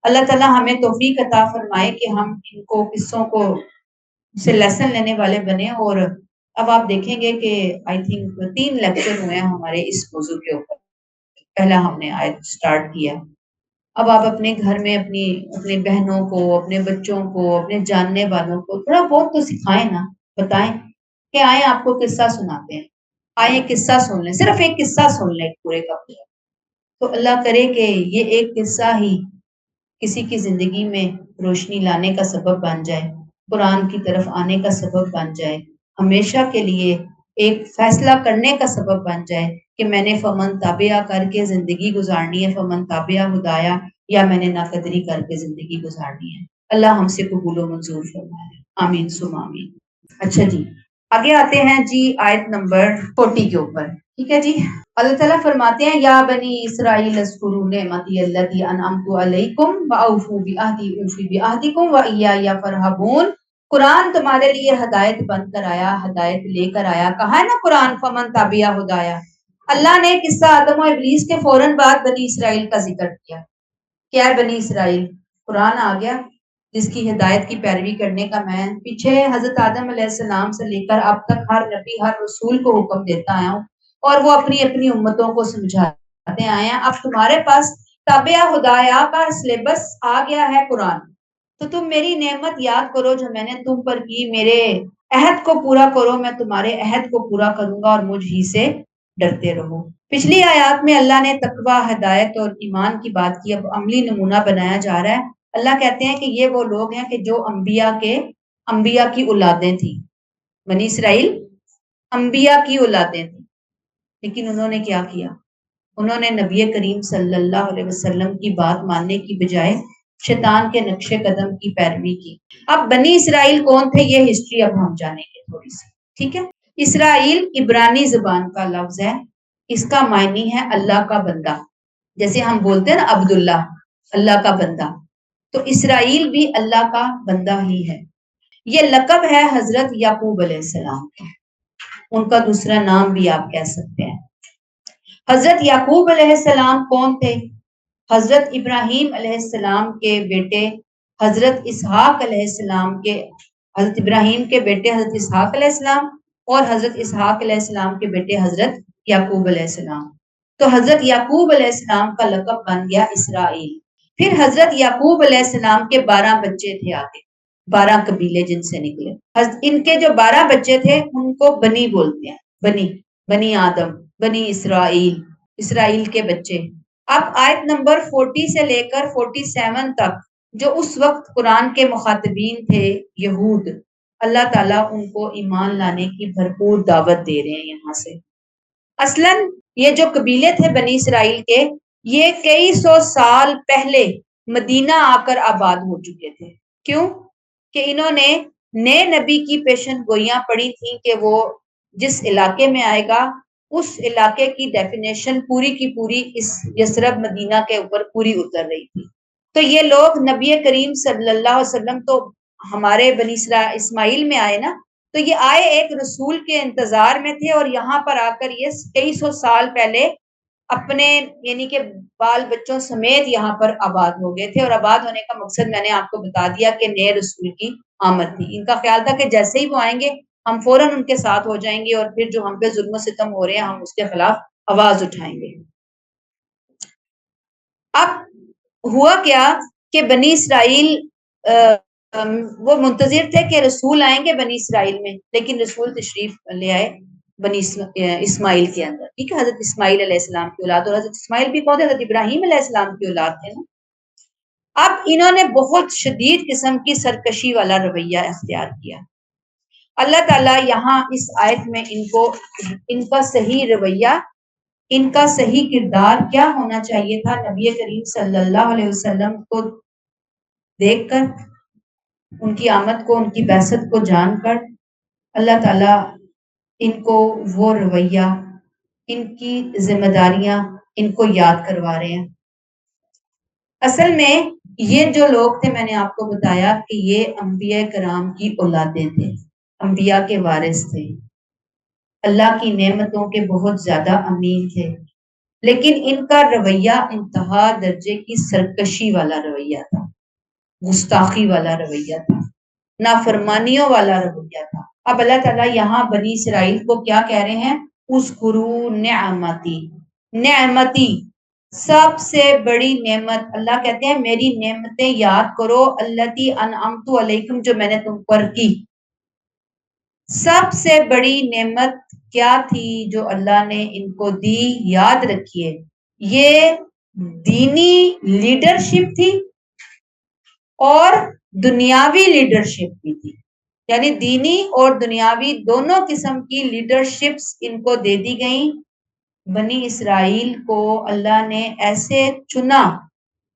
اللہ تعالیٰ ہمیں توفیق عطا فرمائے کہ ہم ان کو قصوں کو سے لیسن لینے والے بنے. اور اب آپ دیکھیں گے کہ آئی تھنک 3 لیکچر ہوئے ہیں ہمارے اس موضوع کے اوپر. پہلا ہم نے آیت سٹارٹ کیا. اب آپ اپنے گھر میں اپنی بہنوں کو، اپنے بچوں کو، اپنے جاننے والوں کو تھوڑا بہت تو سکھائیں نا، بتائیں کہ آئیں آپ کو قصہ سناتے ہیں، آئیں قصہ سن لیں، صرف ایک قصہ سن لیں پورے کا پورا. تو اللہ کرے کہ یہ ایک قصہ ہی کسی کی زندگی میں روشنی لانے کا سبب بن جائے، قرآن کی طرف آنے کا سبب بن جائے، ہمیشہ کے لیے ایک فیصلہ کرنے کا سبب بن جائے کہ میں نے فمن تابعہ کر کے زندگی گزارنی ہے، فمن تابعہ ہدایا، یا میں نے ناقدری کر کے زندگی گزارنی ہے. اللہ ہم سے قبول و منظور فرمائے. آمین ثم آمین. اچھا جی، آگے آتے ہیں جی آیت نمبر 40 کے اوپر. ٹھیک ہے جی. اللہ تعالیٰ فرماتے ہیں یا بنی اسرائیل اذکروا نعمتی التي انعمت علیکم واوفوا بعہدی اوفی بعہدکم وایای فارہبون. قرآن تمہارے لیے ہدایت بن کر آیا، ہدایت لے کر آیا. کہا ہے نا قرآن فمن تابعہ ہدایا. اللہ نے قصہ آدم و ابلیس کے فوراً بعد بنی اسرائیل کا ذکر کیا. کیا ہے بنی اسرائیل؟ قرآن آ گیا جس کی ہدایت کی پیروی کرنے کا میں پیچھے حضرت آدم علیہ السلام سے لے کر اب تک ہر نبی ہر رسول کو حکم دیتا آیا ہوں. اور وہ اپنی اپنی امتوں کو سمجھاتے آئے ہیں. اب تمہارے پاس تابع ہدایہ کا سلیبس آ گیا ہے قرآن، تو تم میری نعمت یاد کرو جو میں نے تم پر کی، میرے عہد کو پورا کرو، میں تمہارے عہد کو پورا کروں گا، اور مجھ ہی سے ڈرتے رہو. پچھلی آیات میں اللہ نے تقوی، ہدایت اور ایمان کی بات کی. اب عملی نمونہ بنایا جا رہا ہے. اللہ کہتے ہیں کہ یہ وہ لوگ ہیں کہ جو انبیاء کی اولادیں تھیں. بنی اسرائیل انبیاء کی اولادیں تھیں، لیکن انہوں نے کیا کیا؟ انہوں نے نبی کریم صلی اللہ علیہ وسلم کی بات ماننے کی بجائے شیطان کے نقش قدم کی پیروی کی. اب بنی اسرائیل کون تھے، یہ ہسٹری اب ہم جانیں گے تھوڑی سی. ٹھیک ہے. اسرائیل عبرانی زبان کا لفظ ہے، اس کا معنی ہے اللہ کا بندہ. جیسے ہم بولتے ہیں نا عبداللہ، اللہ کا بندہ، تو اسرائیل بھی اللہ کا بندہ ہی ہے. یہ لقب ہے حضرت یعقوب علیہ السلام کا، ان کا دوسرا نام بھی آپ کہہ سکتے ہیں. حضرت یعقوب علیہ السلام کون تھے؟ حضرت ابراہیم علیہ السلام کے بیٹے حضرت اسحاق علیہ السلام کے، حضرت ابراہیم کے بیٹے حضرت اسحاق علیہ السلام، اور حضرت اسحاق علیہ السلام کے بیٹے حضرت یعقوب علیہ السلام. تو حضرت یعقوب علیہ السلام کا لقب بن گیا اسرائیل. پھر حضرت یعقوب علیہ السلام کے 12 بچے تھے، آگے 12 قبیلے جن سے نکلے. ان کے جو 12 بچے تھے ان کو بنی بولتے ہیں، بنی آدم، بنی اسرائیل، اسرائیل کے بچے. اب آیت نمبر 40 سے لے کر 47 تک جو اس وقت قرآن کے مخاطبین تھے یہود، اللہ تعالیٰ ان کو ایمان لانے کی بھرپور دعوت دے رہے ہیں یہاں سے. اصلاً یہ جو قبیلے تھے بنی اسرائیل کے، یہ کئی سو سال پہلے مدینہ آ کر آباد ہو چکے تھے. کیوں؟ کہ انہوں نے نئے نبی کی پیشن گوئیاں پڑھی تھیں کہ وہ جس علاقے میں آئے گا اس علاقے کی ڈیفینیشن پوری کی پوری اس یثرب مدینہ کے اوپر پوری اتر رہی تھی. تو یہ لوگ نبی کریم صلی اللہ علیہ وسلم تو ہمارے بنی اسماعیل میں آئے نا، تو یہ آئے ایک رسول کے انتظار میں تھے، اور یہاں پر آ کر یہ کئی سو سال پہلے اپنے یعنی کہ بال بچوں سمیت یہاں پر آباد ہو گئے تھے. اور آباد ہونے کا مقصد میں نے آپ کو بتا دیا کہ نئے رسول کی آمد تھی. ان کا خیال تھا کہ جیسے ہی وہ آئیں گے ہم فوراً ان کے ساتھ ہو جائیں گے، اور پھر جو ہم پہ ظلم و ستم ہو رہے ہیں ہم اس کے خلاف آواز اٹھائیں گے. اب ہوا کیا کہ بنی اسرائیل وہ منتظر تھے کہ رسول آئیں گے بنی اسرائیل میں، لیکن رسول تشریف لے آئے بنی اسماعیل کے اندر. ٹھیک ہے. حضرت اسماعیل علیہ السلام کی اولاد، اور حضرت اسماعیل بھی کون تھے؟ حضرت ابراہیم علیہ السلام کی اولاد تھے نا. اب انہوں نے بہت شدید قسم کی سرکشی والا رویہ اختیار کیا. اللہ تعالیٰ یہاں اس آیت میں ان کا صحیح رویہ، ان کا صحیح کردار کیا ہونا چاہیے تھا، نبی کریم صلی اللہ علیہ وسلم کو دیکھ کر، ان کی آمد کو، ان کی بعثت کو جان کر، اللہ تعالیٰ ان کو وہ رویہ، ان کی ذمہ داریاں ان کو یاد کروا رہے ہیں. اصل میں یہ جو لوگ تھے، میں نے آپ کو بتایا کہ یہ انبیاء کرام کی اولادیں تھے، انبیاء کے وارث تھے، اللہ کی نعمتوں کے بہت زیادہ امین تھے، لیکن ان کا رویہ انتہا درجے کی سرکشی والا رویہ تھا، گستاخی والا رویہ تھا، نافرمانیوں والا رویہ تھا. اب اللہ تعالیٰ یہاں بنی اسرائیل کو کیا کہہ رہے ہیں؟ اذکروا نعمتی. نعمتی سب سے بڑی نعمت، اللہ کہتے ہیں میری نعمتیں یاد کرو، التی انعمت علیکم، جو میں نے تم پر کی. سب سے بڑی نعمت کیا تھی جو اللہ نے ان کو دی؟ یاد رکھیے، یہ دینی لیڈرشپ تھی اور دنیاوی لیڈرشپ بھی تھی. یعنی دینی اور دنیاوی دونوں قسم کی لیڈرشپس ان کو دے دی گئیں. بنی اسرائیل کو اللہ نے ایسے چنا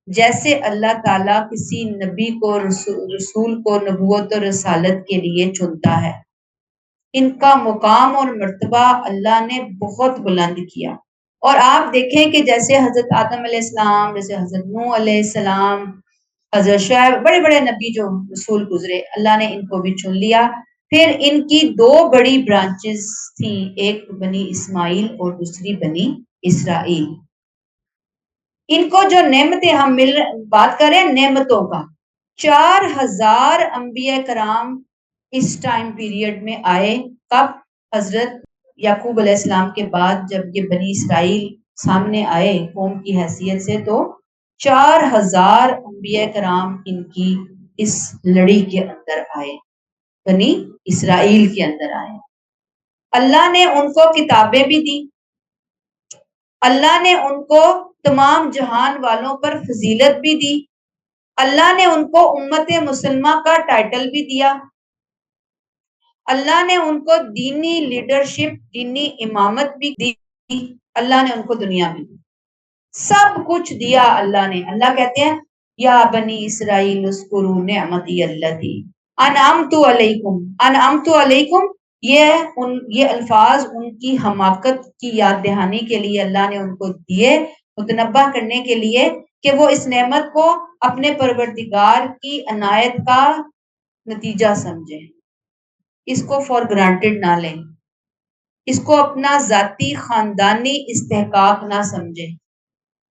جیسے اللہ تعالیٰ کسی نبی کو، رسول کو نبوت اور رسالت کے لیے چنتا ہے. ان کا مقام اور مرتبہ اللہ نے بہت بلند کیا. اور آپ دیکھیں کہ جیسے حضرت آدم علیہ السلام، جیسے حضرت نوح علیہ السلام، حضرت شعیب، بڑے بڑے نبی جو رسول گزرے، اللہ نے ان کو بھی چن لیا. پھر ان کی 2 بڑی برانچز تھیں، ایک بنی اسماعیل اور دوسری بنی اسرائیل. ان کو جو نعمتیں ہم بات کریں نعمتوں کا، 4000 انبیاء کرام اس ٹائم پیریڈ میں آئے. کب؟ حضرت یعقوب علیہ السلام کے بعد جب یہ بنی اسرائیل سامنے آئے قوم کی حیثیت سے، تو 4000 انبیاء کرام ان کی اس لڑی کے اندر آئے، بنی اسرائیل کے اندر آئے۔ اللہ نے ان کو کتابیں بھی دی، اللہ نے ان کو تمام جہان والوں پر فضیلت بھی دی، اللہ نے ان کو امت مسلمہ کا ٹائٹل بھی دیا، اللہ نے ان کو دینی لیڈرشپ، دینی امامت بھی دی، اللہ نے ان کو دنیا بھی دی، سب کچھ دیا اللہ نے۔ اللہ کہتے ہیں یا بنی اسرائیل اذکروا نعمتی اللتی انعمت علیکم، انعمت علیکم، یہ الفاظ ان کی حماقت کی یاد دہانی کے لیے اللہ نے ان کو دیے، متنبہ کرنے کے لیے کہ وہ اس نعمت کو اپنے پروردگار کی عنایت کا نتیجہ سمجھیں، اس کو فار گرانٹیڈ نہ لیں، اس کو اپنا ذاتی خاندانی استحقاق نہ سمجھیں۔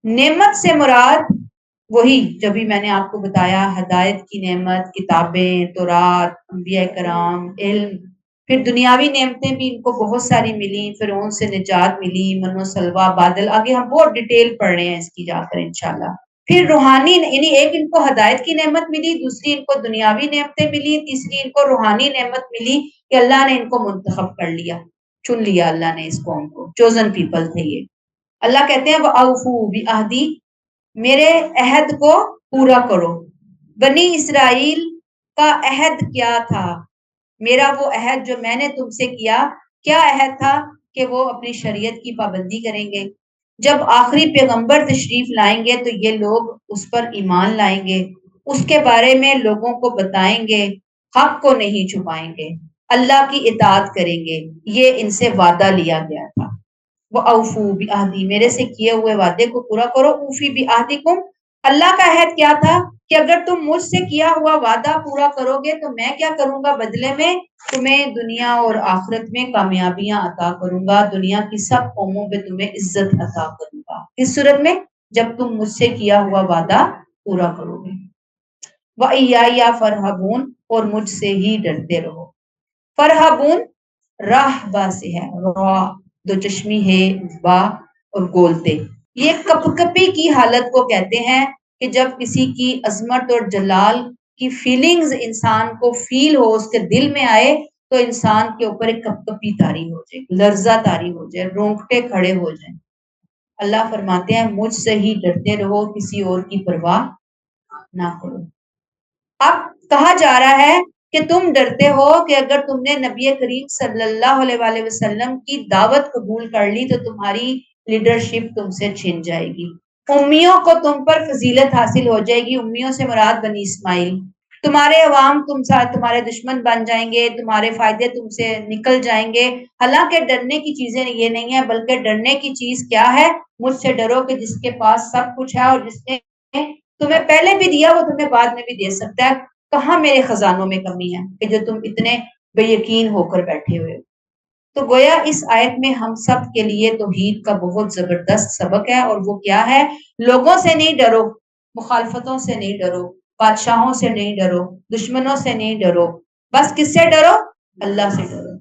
نعمت سے مراد وہی جو بھی میں نے آپ کو بتایا، ہدایت کی نعمت، کتابیں، تورات، انبیاء کرام، علم، پھر دنیاوی نعمتیں بھی ان کو بہت ساری ملی، فرعون سے نجات ملی، من و سلوہ، بادل، آگے ہم بہت ڈیٹیل پڑھ رہے ہیں اس کی جا کر انشاءاللہ۔ پھر روحانی، یعنی ایک ان کو ہدایت کی نعمت ملی، دوسری ان کو دنیاوی نعمتیں ملی، تیسری ان کو روحانی نعمت ملی کہ اللہ نے ان کو منتخب کر لیا، چن لیا اللہ نے اس قوم کو، چوزن پیپل تھے یہ۔ اللہ کہتے ہیں وَأَوْفُوا بِعَہْدِی، میرے عہد کو پورا کرو۔ بنی اسرائیل کا عہد کیا تھا؟ میرا وہ عہد جو میں نے تم سے کیا، کیا عہد تھا؟ کہ وہ اپنی شریعت کی پابندی کریں گے، جب آخری پیغمبر تشریف لائیں گے تو یہ لوگ اس پر ایمان لائیں گے، اس کے بارے میں لوگوں کو بتائیں گے، حق کو نہیں چھپائیں گے، اللہ کی اطاعت کریں گے، یہ ان سے وعدہ لیا گیا تھا۔ وَأَوْفُوا بِعَہْدِی، میرے سے کیے ہوئے وعدے کو پورا کرو۔ اوفی بِعَہْدِکُم، اللہ کا عہد کیا تھا کہ اگر تم مجھ سے کیا ہوا وعدہ پورا کرو گے تو میں کیا کروں گا بدلے میں؟ تمہیں دنیا اور آخرت میں کامیابیاں عطا کروں گا، دنیا کی سب قوموں میں تمہیں عزت عطا کروں گا۔ اس صورت میں جب تم مجھ سے کیا ہوا وعدہ پورا کرو گے۔ وَإِيَّایَ فَارْہَبُونِ، اور مجھ سے ہی ڈرتے رہو۔ فرحبون راہ با سے ہے، راہ دو چشمی ہے، با اور گولتے، یہ کپ کپی کی حالت کو کہتے ہیں کہ جب کسی کی عظمت اور جلال کی فیلنگز انسان کو فیل ہو، اس کے دل میں آئے تو انسان کے اوپر ایک کپ کپی طاری ہو جائے، لرزہ طاری ہو جائے، رونگٹے کھڑے ہو جائیں۔ اللہ فرماتے ہیں مجھ سے ہی ڈرتے رہو، کسی اور کی پرواہ نہ کرو۔ اب کہا جا رہا ہے کہ تم ڈرتے ہو کہ اگر تم نے نبی کریم صلی اللہ علیہ وآلہ وسلم کی دعوت قبول کر لی تو تمہاری لیڈرشپ تم سے چھن جائے گی، امیوں کو تم پر فضیلت حاصل ہو جائے گی، امیوں سے مراد بنی اسماعیل، تمہارے عوام تمہارے دشمن بن جائیں گے، تمہارے فائدے تم سے نکل جائیں گے۔ حالانکہ ڈرنے کی چیزیں یہ نہیں ہے، بلکہ ڈرنے کی چیز کیا ہے؟ مجھ سے ڈرو کہ جس کے پاس سب کچھ ہے اور جس نے تمہیں پہلے بھی دیا وہ تمہیں بعد میں بھی دے سکتا ہے، کہاں میرے خزانوں میں کمی ہے کہ جو تم اتنے بے یقین ہو کر بیٹھے ہوئے ہو۔ تو گویا اس آیت میں ہم سب کے لیے توحید کا بہت زبردست سبق ہے، اور وہ کیا ہے؟ لوگوں سے نہیں ڈرو، مخالفتوں سے نہیں ڈرو، بادشاہوں سے نہیں ڈرو، دشمنوں سے نہیں ڈرو، بس کس سے ڈرو؟ اللہ سے ڈرو۔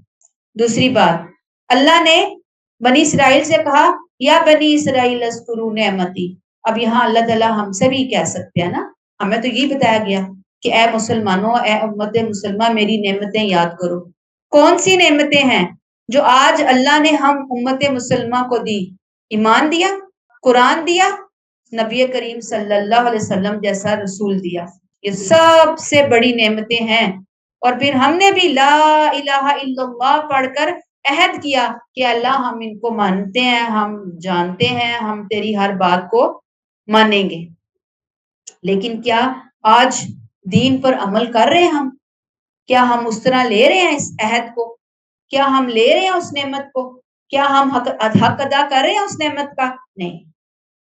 دوسری بات، اللہ نے بنی اسرائیل سے کہا یا بنی اسرائیل اذکروا نعمتی، اب یہاں اللہ تعالیٰ ہم سے بھی کہہ سکتے ہیں نا، ہمیں تو یہ بتایا گیا کہ اے مسلمانوں، اے امت مسلمہ، میری نعمتیں یاد کرو۔ کون سی نعمتیں ہیں جو آج اللہ نے ہم امت مسلمہ کو دی؟ ایمان دیا، قرآن دیا، نبی کریم صلی اللہ علیہ وسلم جیسا رسول دیا، یہ سب سے بڑی نعمتیں ہیں۔ اور پھر ہم نے بھی لا الہ الا اللہ پڑھ کر عہد کیا کہ اللہ ہم ان کو مانتے ہیں، ہم جانتے ہیں، ہم تیری ہر بات کو مانیں گے۔ لیکن کیا آج دین پر عمل کر رہے ہیں ہم؟ کیا ہم اس طرح لے رہے ہیں اس عہد کو؟ کیا ہم لے رہے ہیں اس نعمت کو؟ کیا ہم حق ادا کر رہے ہیں اس نعمت کا؟ نہیں۔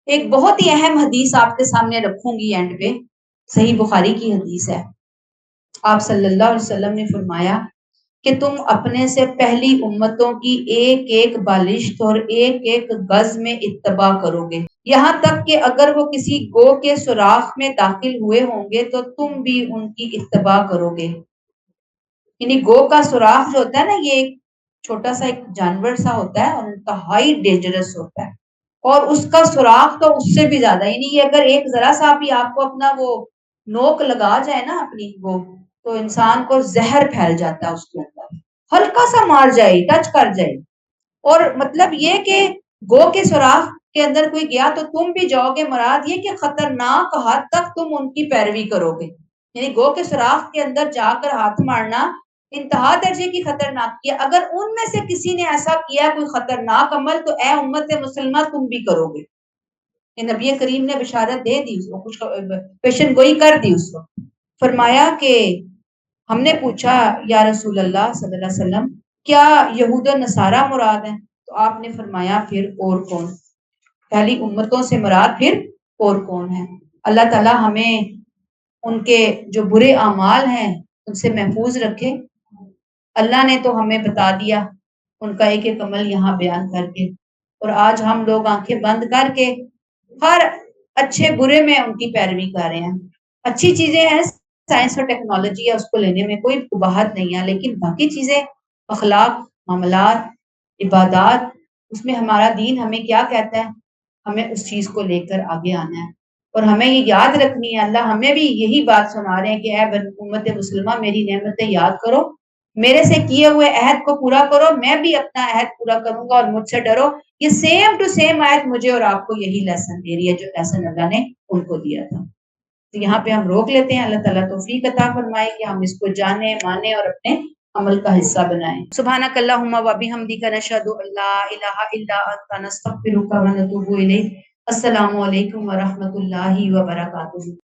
ایک بہت ہی اہم حدیث آپ کے سامنے رکھوں گی اینڈ پہ، صحیح بخاری کی حدیث ہے۔ آپ صلی اللہ علیہ وسلم نے فرمایا کہ تم اپنے سے پہلی امتوں کی ایک ایک بالشت اور ایک ایک گز میں اتباع کرو گے، یہاں تک کہ اگر وہ کسی گو کے سوراخ میں داخل ہوئے ہوں گے تو تم بھی ان کی اتباع کرو گے۔ یعنی گو کا سوراخ جو ہوتا ہے نا، یہ چھوٹا سا ایک جانور سا ہوتا ہے اور انتہائی ڈینجرس ہوتا ہے، اور اس کا سوراخ تو اس سے بھی زیادہ ہی نہیں، اگر ایک ذرا سا بھی آپ کو اپنا وہ نوک لگا جائے نا اپنی وہ، تو انسان کو زہر پھیل جاتا ہے اس کے اندر، ہلکا سا مار جائے، ٹچ کر جائے۔ اور مطلب یہ کہ گو کے سوراخ کے اندر کوئی گیا تو تم بھی جاؤ گے، مراد یہ کہ خطرناک حد تک تم ان کی پیروی کرو گے، یعنی گو کے سوراخ کے اندر جا کر ہاتھ مارنا انتہا درجے کی خطرناک کیا، اگر ان میں سے کسی نے ایسا کیا کوئی خطرناک عمل تو اے امت مسلمہ تم بھی کرو گے۔ یہ نبی کریم نے بشارت دے دی، اس کو کچھ پیشن گوئی کر دی اس کو۔ فرمایا کہ ہم نے پوچھا یا رسول اللہ صلی اللہ علیہ وسلم کیا یہود و نصارہ مراد ہیں؟ تو آپ نے فرمایا پھر اور کون، پہلی امتوں سے مراد پھر اور کون ہے؟ اللہ تعالی ہمیں ان کے جو برے اعمال ہیں ان سے محفوظ رکھے۔ اللہ نے تو ہمیں بتا دیا ان کا ایک ایک عمل یہاں بیان کر کے، اور آج ہم لوگ آنکھیں بند کر کے ہر اچھے برے میں ان کی پیروی کر رہے ہیں۔ اچھی چیزیں ہیں، سائنس اور ٹیکنالوجی ہے، اس کو لینے میں کوئی قباحت نہیں ہے، لیکن باقی چیزیں اخلاق، معاملات، عبادات، اس میں ہمارا دین ہمیں کیا کہتا ہے، ہمیں اس چیز کو لے کر آگے آنا ہے، اور ہمیں یہ یاد رکھنی ہے۔ اللہ ہمیں بھی یہی بات سنا رہے ہیں کہ اے امت مسلمہ میری نعمتیں یاد کرو، میرے سے کیے ہوئے عہد کو پورا کرو، میں بھی اپنا عہد پورا کروں گا، اور مجھ سے ڈرو۔ یہ سیم ٹو سیم آیت مجھے اور آپ کو یہی لیسن دے رہی ہے جو لیسن اللہ نے ان کو دیا تھا۔ تو یہاں پہ ہم روک لیتے ہیں، اللہ تعالیٰ توفیق عطا فرمائے کہ ہم اس کو جانیں، مانیں اور اپنے عمل کا حصہ بنائیں۔ سبحانک اللہم و بحمدک، نشہد ان لا الہ الا انت، نستغفرک و نتوب الیک۔ السلام علیکم ورحمۃ اللہ وبرکاتہ۔